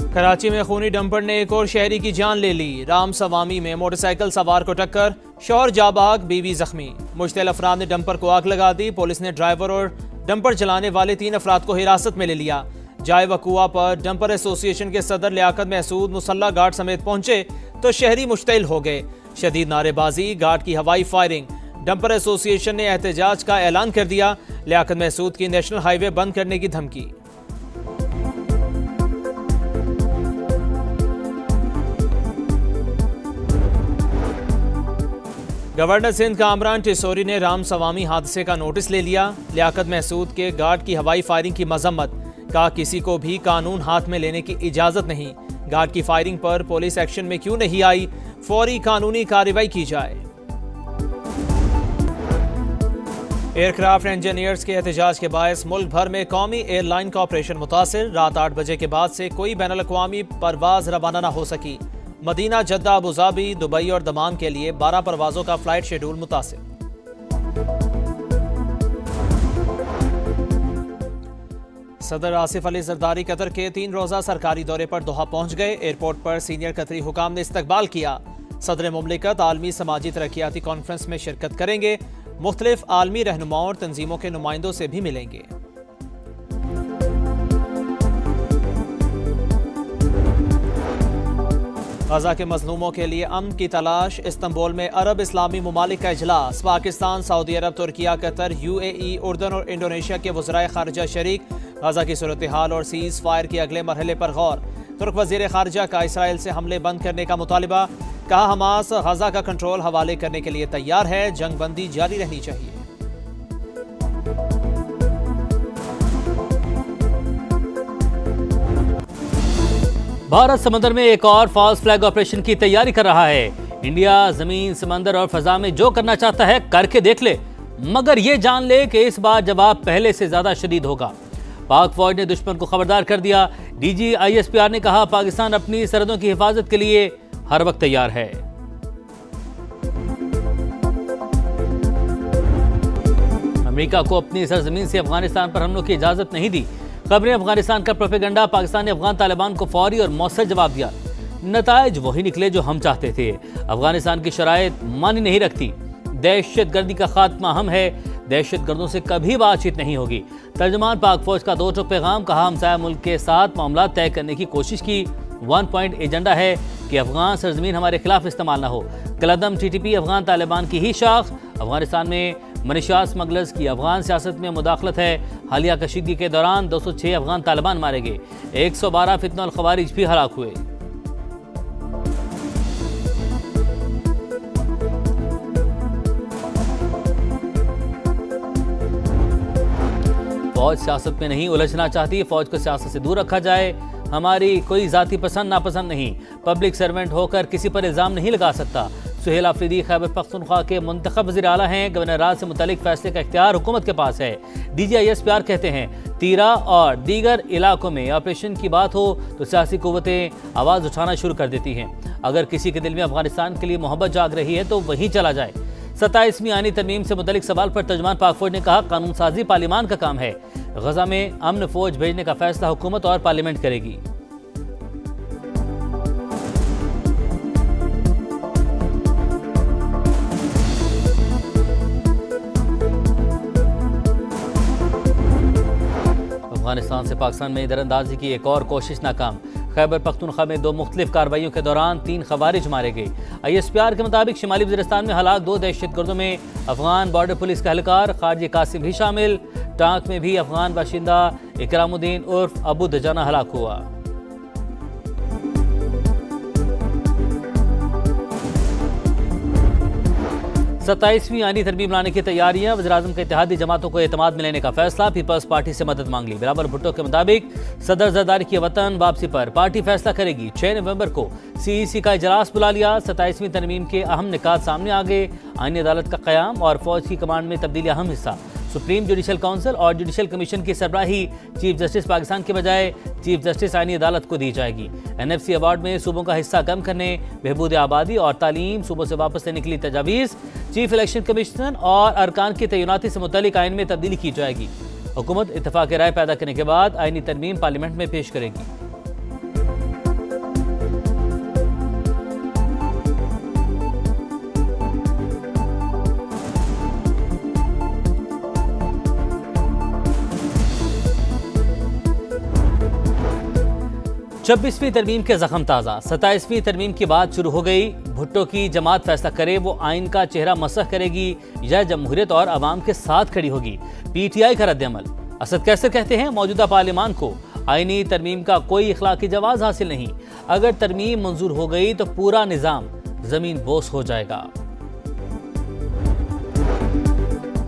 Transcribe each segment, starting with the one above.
कराची में खूनी डंपर ने एक और शहरी की जान ले ली। राम सवामी में मोटरसाइकिल सवार को टक्कर, शौहर जाबाग, बीवी जख्मी। मुश्तिल अफराद ने डंपर को आग लगा दी। पुलिस ने ड्राइवर और डंपर चलाने वाले 3 अफराद को हिरासत में ले लिया। जाए वकुआ पर डंपर एसोसिएशन के सदर लियाकत महसूद मुसल्ला गार्ड समेत पहुंचे तो शहरी मुश्तिल हो गए। शदीद नारेबाजी, गार्ड की हवाई फायरिंग। डंपर एसोसिएशन ने एहतजाज का ऐलान कर दिया। लियाकत महसूद की नेशनल हाईवे बंद करने की धमकी। गवर्नर सिंध कामरान टिसोरी ने राम सवामी हादसे का नोटिस ले लिया। लियाकत महसूद के गार्ड की हवाई फायरिंग की मजम्मत, कहा किसी को भी कानून हाथ में लेने की इजाजत नहीं। गार्ड की फायरिंग पर पुलिस एक्शन में क्यों नहीं आई, फौरी कानूनी कार्रवाई की जाए। एयरक्राफ्ट इंजीनियर्स के एहतजाज के बायस मुल्क भर में कौमी एयरलाइन का ऑपरेशन मुतासिर। रात 8 बजे के बाद से कोई बैनुल अक़वामी परवाज रवाना न हो सकी। मदीना, जद्दा, अबूधाबी, दुबई और दमाम के लिए 12 परवाजों का फ्लाइट शेड्यूल मुतासिर। सदर आसिफ अली जरदारी कतर के 3 रोजा सरकारी दौरे पर दोहा पहुंच गए। एयरपोर्ट पर सीनियर कतरी हुकाम ने इस्तकबाल किया। सदर मुमलिकत आलमी समाजी तरक्याती कॉन्फ्रेंस में शिरकत करेंगे। मुख्तलिफ आलमी रहनुमाओं और तंजीमों के नुमाइंदों से भी मिलेंगे। गजा के मजलूमों के लिए अमन की तलाश। इस्तांबुल में अरब इस्लामी ममालिक का इजलास। पाकिस्तान, सऊदी अरब, तुर्किया, कतर, UAE, उर्दन और इंडोनेशिया के वज़राए खारजा शरीक। गजा की सूरत हाल और सीज फायर के अगले मरहले पर गौर। तुर्क वज़ीर खारजा का इसराइल से हमले बंद करने का मुतालिबा। कहा हमास गजा का कंट्रोल हवाले करने के लिए तैयार है। जंग बंदी जारी रहनी चाहिए। भारत समंदर में एक और फॉल्स फ्लैग ऑपरेशन की तैयारी कर रहा है। इंडिया जमीन, समंदर और फजा में जो करना चाहता है करके देख ले, मगर ये जान ले कि इस बार जवाब पहले से ज्यादा शदीद होगा। पाक फौज ने दुश्मन को खबरदार कर दिया। DG ISPR ने कहा पाकिस्तान अपनी सरहदों की हिफाजत के लिए हर वक्त तैयार है। अमेरिका को अपनी सरजमीन से अफगानिस्तान पर हमलों की इजाजत नहीं दी। खबरें अफगानिस्तान का प्रोपेगेंडा। पाकिस्तान ने अफगान तालिबान को फौरी और मौसर जवाब दिया। नताइज वही निकले जो हम चाहते थे। अफगानिस्तान की शराइत मानी नहीं रखती। दहशतगर्दी का खात्मा हम है। दहशतगर्दों से कभी बातचीत नहीं होगी। तर्जुमान पाक फौज का 2 टोक पैगाम। कहा हमसाया मुल्क के साथ मामला तय करने की कोशिश की। 1 पॉइंट एजेंडा है कि अफगान सरजमीन हमारे खिलाफ इस्तेमाल न हो। कलदम TTP अफगान तालिबान की ही शाख। अफगानिस्तान में मनीशा स्मगलर्स की अफगान सियासत में मुदाखलत है। हालिया कशीदगी के दौरान 206 अफगान तालिबान मारे गए। 112 फितनल खवारिज भी हलाक हुए। फौज सियासत में नहीं उलझना चाहती। फौज को सियासत से दूर रखा जाए। हमारी कोई जाति पसंद नापसंद नहीं। पब्लिक सर्वेंट होकर किसी पर इल्जाम नहीं लगा सकता। सुहेल आफरीदी खैबर पख्तूनख्वा के मुंतखब वज़ीर आला हैं। गवर्नर राज से मुतालिक फैसले का इख्तियार हुकूमत के पास है। DG ISPR कहते हैं तीरा और दीगर इलाकों में ऑपरेशन की बात हो तो सियासी कुव्वतें आवाज़ उठाना शुरू कर देती हैं। अगर किसी के दिल में अफगानिस्तान के लिए मोहब्बत जाग रही है तो वहीं चला जाए। 27वीं आनी तरमीम से मुतालिक सवाल पर तर्जुमान पाक फौज ने कहा कानून साजी पार्लिमान का काम है। गजा में अमन फौज भेजने का फैसला हुकूमत और पार्लियामेंट करेगी। अफगानिस्तान से पाकिस्तान में दरअंदाजी की एक और कोशिश नाकाम। खैबर पख्तूनख्वा में 2 मुख्तलिफ कार्रवाइयों के दौरान 3 खवारिज मारे गए। ISPR के मुताबिक शिमाली वज़ीरिस्तान में हलाक 2 दहशतगर्दों में अफगान बॉर्डर पुलिस का एहलकार खारजी कासिम भी शामिल। टांक में भी अफगान बाशिंदा इकरामुद्दीन उर्फ अबू दजाना हलाक हुआ। सत्ताईसवीं आनी तरमीम लाने की तैयारियां। वज़ीर-ए-आज़म के इत्तेहादी जमातों को एतमाद में लेने का फैसला। पीपल्स पार्टी से मदद मांग ली। बिलावल भुट्टो के मुताबिक सदर जरदारी की वतन वापसी पर पार्टी फैसला करेगी। 6 नवंबर को CEC का इजलास बुला लिया। 27वीं तरमीम के अहम निकात सामने आ गए। आईनी अदालत का क़याम और फौज की कमांड में तब्दीली अहम हिस्सा। सुप्रीम जुडिशल काउंसिल और जुडिशल कमीशन की सरबराही चीफ जस्टिस पाकिस्तान के बजाय चीफ जस्टिस आईनी अदालत को दी जाएगी। NFC अवार्ड में सूबों का हिस्सा कम करने, बहबूद आबादी और तालीम सूबों से वापस लेने के लिए तजावीज़। चीफ इलेक्शन कमिश्नर और अरकान की तैनाती से मुतल्लिक आइन में तब्दीली की जाएगी। हुकूमत इत्तफाक राय पैदा करने के बाद आईनी तरमीम पार्लियामेंट में पेश करेगी। 26वीं तरमीम के जख्म ताज़ा, 27वीं तरमीम की बात शुरू हो गई। भुट्टो की जमात फैसला करे वो आइन का चेहरा मसख करेगी या जमहूरियत और अवाम के साथ खड़ी होगी। PTI का रद्द-ए-अमल। असद कैसर कहते हैं मौजूदा पार्लियामान को आईनी तरमीम का कोई इखलाकी जवाज हासिल नहीं। अगर तरमीम मंजूर हो गई तो पूरा निजाम जमीन बोस हो जाएगा।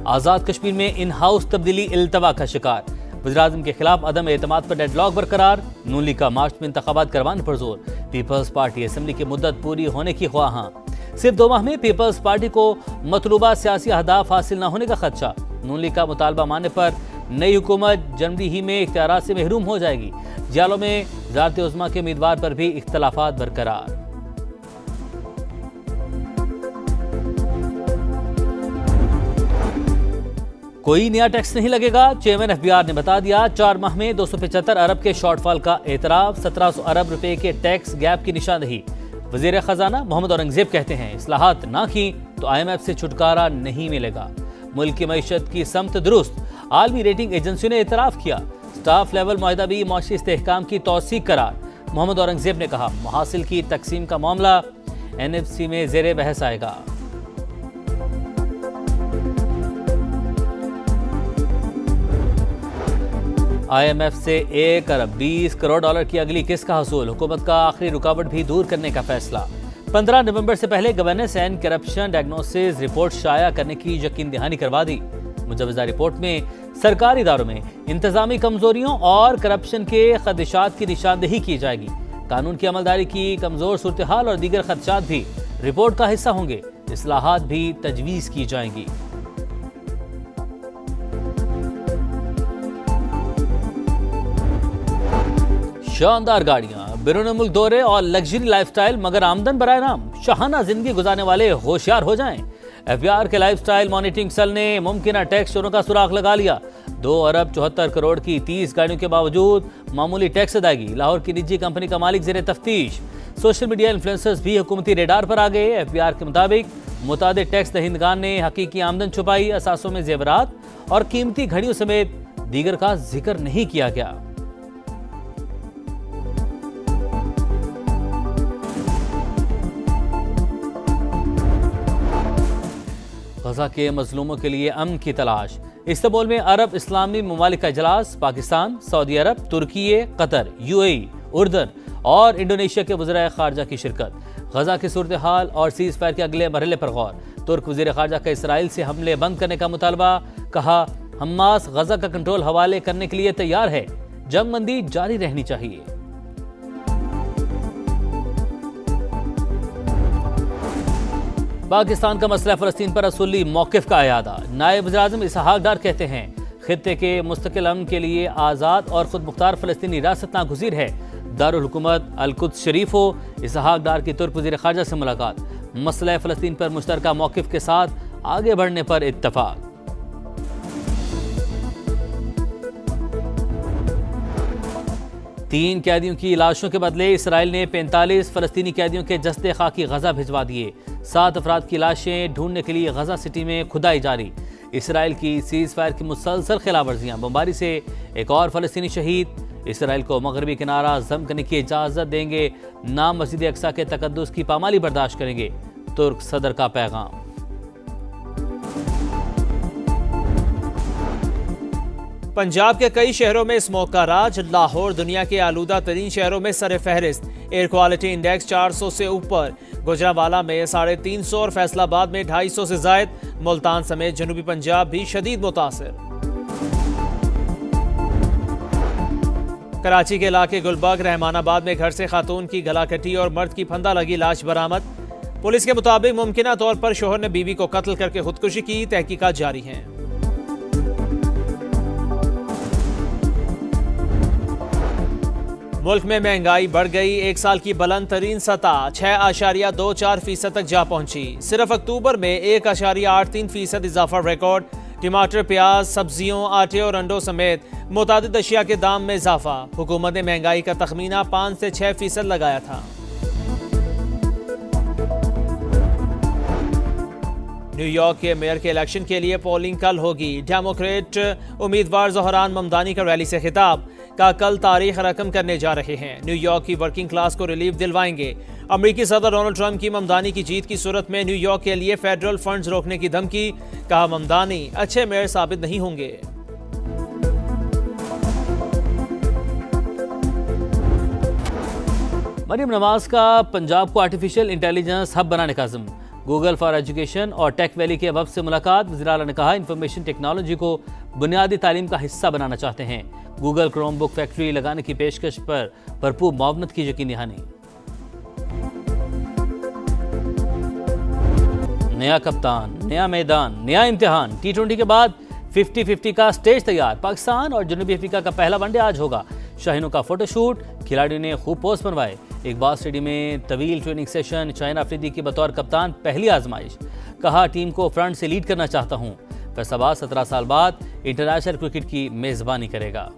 आजाद कश्मीर में इन हाउस तब्दीली इल्तवा का शिकार। वज़ीर-ए-आज़म के खिलाफ अदम एतमाद पर डेडलॉक बरकरार। नून लीग का मार्च में इंतखाबात करवाने पर जोर। पीपल्स पार्टी असेंबली की मुद्दत पूरी होने की ख्वाहां। सिर्फ 2 माह में पीपल्स पार्टी को मतलूबा सियासी अहदाफ हासिल न होने का खदशा। नून लीग का मुतालबा मानने पर नई हुकूमत जनवरी ही में इख्तियारात से महरूम हो जाएगी। जालों में वज़ारत उज़्मा के उम्मीदवार पर भी इख्तलाफात बरकरार। कोई नया टैक्स नहीं लगेगा, चेयरमैन FBR ने बता दिया। 4 माह में 275 अरब के शॉर्टफॉल का एतराफ। 1700 अरब रुपए के टैक्स गैप की निशानदही। वज़ीर खजाना मोहम्मद औरंगजेब कहते हैं इस्लाहात ना की तो IMF से छुटकारा नहीं मिलेगा। मुल्क की मईशत की समत दुरुस्त। आलमी रेटिंग एजेंसियों ने एतराफ किया। स्टाफ लेवल मुआहदा भी मौशी इस्तेहकाम की तौसीक करार। मोहम्मद औरंगजेब ने कहा महासिल की तकसीम का मामला NFC में ज़ेरे बहस आएगा। IMF से 1 अरब 20 करोड़ डॉलर की अगली किस्त का हसूल। हुकूमत का आखिरी रुकावट भी दूर करने का फैसला। 15 नवंबर से पहले governance and corruption diagnosis report शाया करने की यकीन दहानी करवा दी। मुजवजा रिपोर्ट में सरकारी इदारों में इंतजामी कमजोरियों और करप्शन के खदशात की निशानदही की जाएगी। कानून की अमलदारी की कमजोर सूरत हाल और दीगर खदशात भी रिपोर्ट का हिस्सा होंगे। इस्लाहात भी तजवीज की जाएंगी। शानदार गाड़ियां, बैरून मुल्क दौरे और लग्जरी लाइफस्टाइल मगर आमदन बराए नाम। शाहाना जिंदगी गुजारने वाले होशियार हो जाएं। FBR के लाइफस्टाइल मॉनिटरिंग सेल ने मुमकिन टैक्स चोरों का सुराग लगा लिया। 2 अरब 74 करोड़ की 30 गाड़ियों के बावजूद मामूली टैक्स अदायगी। लाहौर की निजी कंपनी का मालिक जेरे तफ्तीश। सोशल मीडिया इन्फ्लुएंसर्स भी हुकूमती रेडार पर आ गए। FBR के मुताबिक मुतादिद टैक्स दहिंदगान ने हकीकी आमदन छुपाई। असासों में जेवरात और कीमती घड़ियों समेत दीगर का जिक्र नहीं किया गया। गजा के मजलूमों के लिए अमन की तलाश। इस्तांबुल में अरब इस्लामी ममालिक का इजलास। पाकिस्तान, सऊदी अरब, तुर्की, कतर, UAE, उर्दन और इंडोनेशिया के वज़ीर ख़ारजा की शिरकत। गजा की सूरत हाल और सीज़ फायर के अगले मरहले पर गौर। तुर्क वज़ीर ख़ारजा का इसराइल से हमले बंद करने का मुतालबा। कहा हमास गजा का कंट्रोल हवाले करने के लिए तैयार है। जंगबंदी जारी रहनी चाहिए। पाकिस्तान का मसला फ़लस्तीन पर असुली मौक़िफ़ का अयादा। नायब वज़ीर-ए-आज़म इसहाक डार कहते हैं खित्ते के मुस्तकिल अमन के लिए आज़ाद और खुद मुख्तार फ़लस्तीनी रियासत नागुज़ीर है। दारुल हुकूमत अल-कुद्स शरीफ हो। इसहाक डार की तुर्क वज़ीर ख़ारजा से मुलाकात। मसला फ़लस्तीन पर मुश्तरका मौक़िफ़ के साथ आगे बढ़ने पर इत्तफ़ाक़। 3 कैदियों की लाशों के बदले इसराइल ने 45 फ़लस्तीनी कैदियों के जस्ते खाकी गजा भिजवा दिए। 7 अफराद की लाशें ढूंढने के लिए गजा सिटी में खुदाई जारी। इसराइल की सीज़ फायर की मुसलसल खिलाफवर्जियां। बमबारी से एक और फ़लस्तीनी शहीद। इसराइल को मगरबी किनारा जम करने की इजाज़त देंगे ना मस्जिद अक्सा के तकद्दुस की पामाली बर्दाश्त करेंगे। तुर्क सदर का पैगाम। पंजाब के कई शहरों में स्मोक का राज। लाहौर दुनिया के आलूदा तरीन शहरों में सर फहरिस्त। एयर क्वालिटी इंडेक्स 400 से ऊपर। गुजरावाला में 350 और फैसलाबाद में 250 से जायद। मुल्तान समेत जनूबी पंजाब भी शदीद मुतासिर। कराची के इलाके गुलबर्ग रहमानाबाद में घर से खातून की गला कटी और मर्द की फंदा लगी लाश बरामद। पुलिस के मुताबिक मुमकिना तौर पर शोहर ने बीवी को कत्ल करके खुदकुशी की। तहकीकात जारी हैं। मुल्क में महंगाई बढ़ गई। 1 साल की बुलंद तरीन सतह 6.24% तक जा पहुंची। सिर्फ अक्टूबर में 1.83% इजाफा रिकॉर्ड। टमाटर, प्याज, सब्जियों, आटे और अंडों समेत मुतादिद अशिया के दाम में इजाफा। हुकूमत ने महंगाई का तखमीना 5 से 6% लगाया था। न्यूयॉर्क के मेयर के इलेक्शन के लिए पोलिंग कल होगी। डेमोक्रेट उम्मीदवार ज़ोहरान ममदानी का रैली से खिताब, का कल तारीख रकम करने जा रहे हैं। न्यूयॉर्क की वर्किंग क्लास को रिलीफ दिलवाएंगे। अमेरिकी सदर डोनाल्ड ट्रंप की ममदानी की जीत की सूरत में न्यूयॉर्क के लिए फेडरल फंड्स रोकने की धमकी, कहा ममदानी अच्छे मेयर साबित नहीं होंगे। मरियम नवाज का पंजाब को आर्टिफिशियल इंटेलिजेंस हब बनाने का अज़्म। गूगल फॉर एजुकेशन और टेक वैली के वफ़द से मुलाकात। वज़ीर आला ने कहा इंफॉर्मेशन टेक्नोलॉजी को बुनियादी तालीम का हिस्सा बनाना चाहते हैं। गूगल क्रोम बुक फैक्ट्री लगाने की पेशकश पर भरपूर मुआवनत की यकीनी दहानी। नया कप्तान, नया मैदान, नया इम्तिहान। T20 के बाद 50-50 का स्टेज तैयार। पाकिस्तान और जनूबी अफ्रीका का पहला वनडे आज होगा। शाहीनों का फोटोशूट, खिलाड़ियों ने खूब पोस्ट बनवाए। इकबाल स्टेडियम में तवील ट्रेनिंग सेशन। शाहीन अफरीदी की बतौर कप्तान पहली आजमाइश। कहा टीम को फ्रंट से लीड करना चाहता हूं। फैसलाबाद 17 साल बाद इंटरनेशनल क्रिकेट की मेजबानी करेगा।